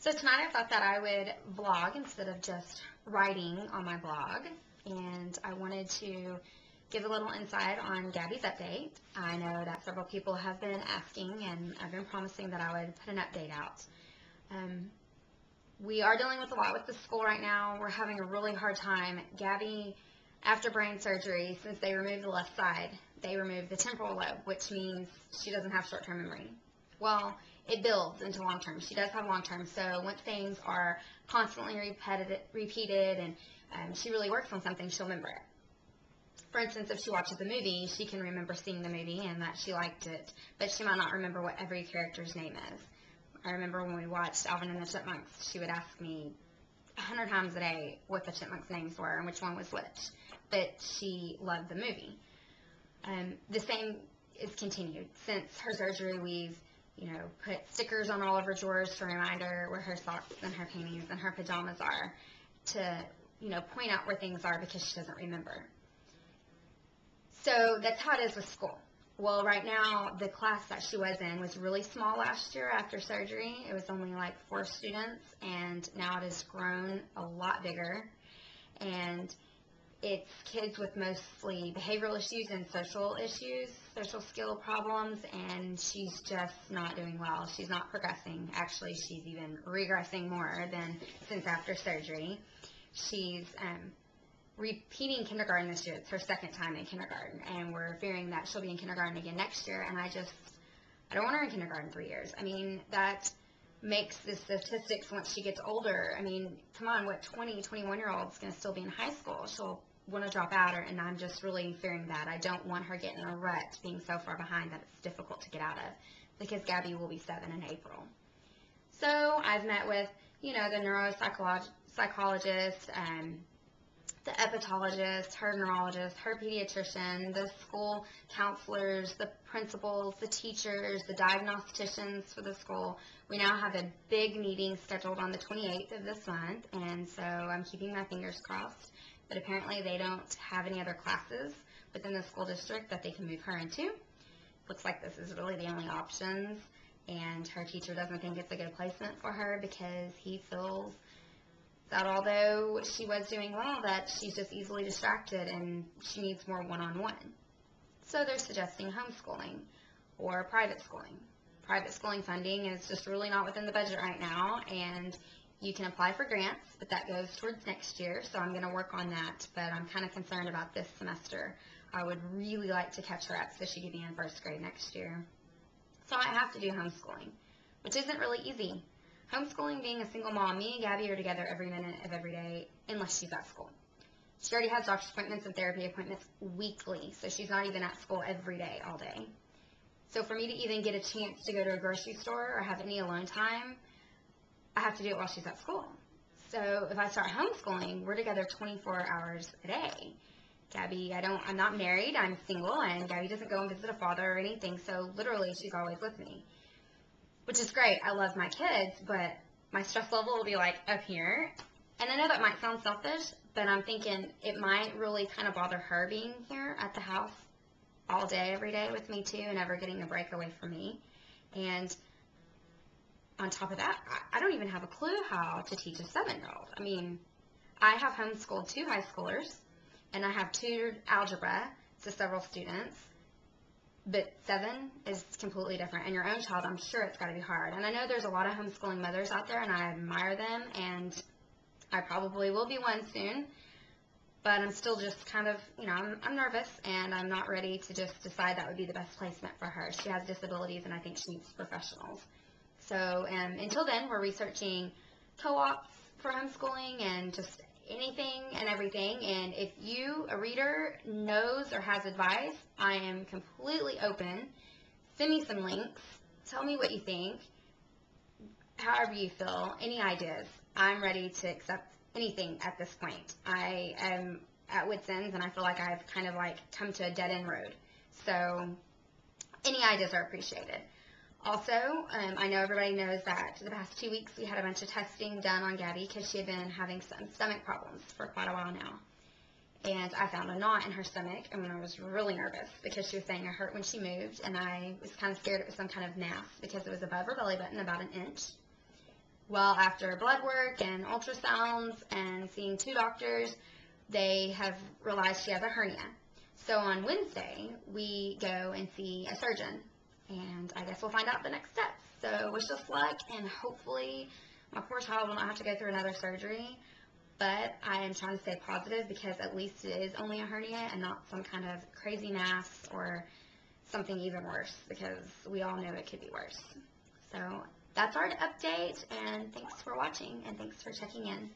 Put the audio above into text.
So tonight I thought that I would vlog instead of just writing on my blog, and I wanted to give a little insight on Gabby's update. I know that several people have been asking, and I've been promising that I would put an update out. We are dealing with a lot with the school right now. We're having a really hard time. Gabby, after brain surgery, since they removed the left side, they removed the temporal lobe, which means she doesn't have short-term memory. Well, it builds into long-term. She does have long-term, so once things are constantly repeated and she really works on something, she'll remember it. For instance, if she watches a movie, she can remember seeing the movie and that she liked it, but she might not remember what every character's name is. I remember when we watched Alvin and the Chipmunks, she would ask me 100 times a day what the Chipmunks' names were and which one was which, but she loved the movie. The same is continued. Since her surgery, we've put stickers on all of her drawers to remind her where her socks and her panties and her pajamas are to, point out where things are because she doesn't remember. So that's how it is with school. Well, right now, the class that she was in was really small last year after surgery. It was only like 4 students, and now it has grown a lot bigger. And it's kids with mostly behavioral issues and social issues, social skill problems, and she's just not doing well. She's not progressing. Actually, she's even regressing more than since after surgery. She's repeating kindergarten this year. It's her second time in kindergarten, and we're fearing that she'll be in kindergarten again next year, and I don't want her in kindergarten 3 years. I mean, that makes the statistics once she gets older. I mean, come on, what 20, 21-year-old's going to still be in high school? She'll want to drop out, and I'm just really fearing that. I don't want her getting in a rut, being so far behind that it's difficult to get out of, because Gabby will be 7 in April. So I've met with, the neuropsychologist, the hepatologist, her neurologist, her pediatrician, the school counselors, the principals, the teachers, the diagnosticians for the school. We now have a big meeting scheduled on the 28th of this month, and so I'm keeping my fingers crossed. But apparently they don't have any other classes within the school district that they can move her into. Looks like this is really the only options, and her teacher doesn't think it's a good placement for her because he feels that although she was doing well, that she's just easily distracted and she needs more one-on-one. So they're suggesting homeschooling or private schooling. Private schooling funding is just really not within the budget right now, and you can apply for grants, but that goes towards next year, so I'm going to work on that, but I'm kind of concerned about this semester. I would really like to catch her up so she could be in first grade next year. So I have to do homeschooling, which isn't really easy. Homeschooling, being a single mom, me and Gabby are together every minute of every day unless she's at school. She already has doctor's appointments and therapy appointments weekly, so she's not even at school every day, all day. So for me to even get a chance to go to a grocery store or have any alone time, I have to do it while she's at school. So if I start homeschooling, we're together 24 hours a day. Gabby, I'm not married, I'm single, and Gabby doesn't go and visit a father or anything, so literally she's always with me. Which is great. I love my kids, but my stress level will be like up here. And I know that might sound selfish, but I'm thinking it might really kind of bother her being here at the house all day, every day with me too, and never getting a break away from me. And on top of that, I don't even have a clue how to teach a 7-year-old. I mean, I have homeschooled 2 high schoolers, and I have tutored algebra to several students. But 7 is completely different, and your own child, I'm sure it's got to be hard. And I know there's a lot of homeschooling mothers out there, and I admire them, and I probably will be one soon. But I'm still just kind of, I'm nervous, and I'm not ready to just decide that would be the best placement for her. She has disabilities, and I think she needs professionals. So until then, we're researching co-ops for homeschooling and just anything and everything, and if you, a reader, knows or has advice, I am completely open. Send me some links. Tell me what you think. However you feel, any ideas. I'm ready to accept anything at this point. I am at wit's ends, and I feel like I've kind of come to a dead-end road. So any ideas are appreciated. Also, I know everybody knows that the past 2 weeks we had a bunch of testing done on Gabby because she had been having some stomach problems for quite a while now. And I found a knot in her stomach, and I was really nervous because she was saying it hurt when she moved, and I was kind of scared it was some kind of mass because it was above her belly button about 1 inch. Well, after blood work and ultrasounds and seeing 2 doctors, they have realized she has a hernia. So on Wednesday, we go and see a surgeon, and I guess we'll find out the next steps. So wish us luck, and hopefully my poor child will not have to go through another surgery. But I am trying to stay positive because at least it is only a hernia and not some kind of crazy mass or something even worse, because we all know it could be worse. So that's our update, and thanks for watching, and thanks for checking in.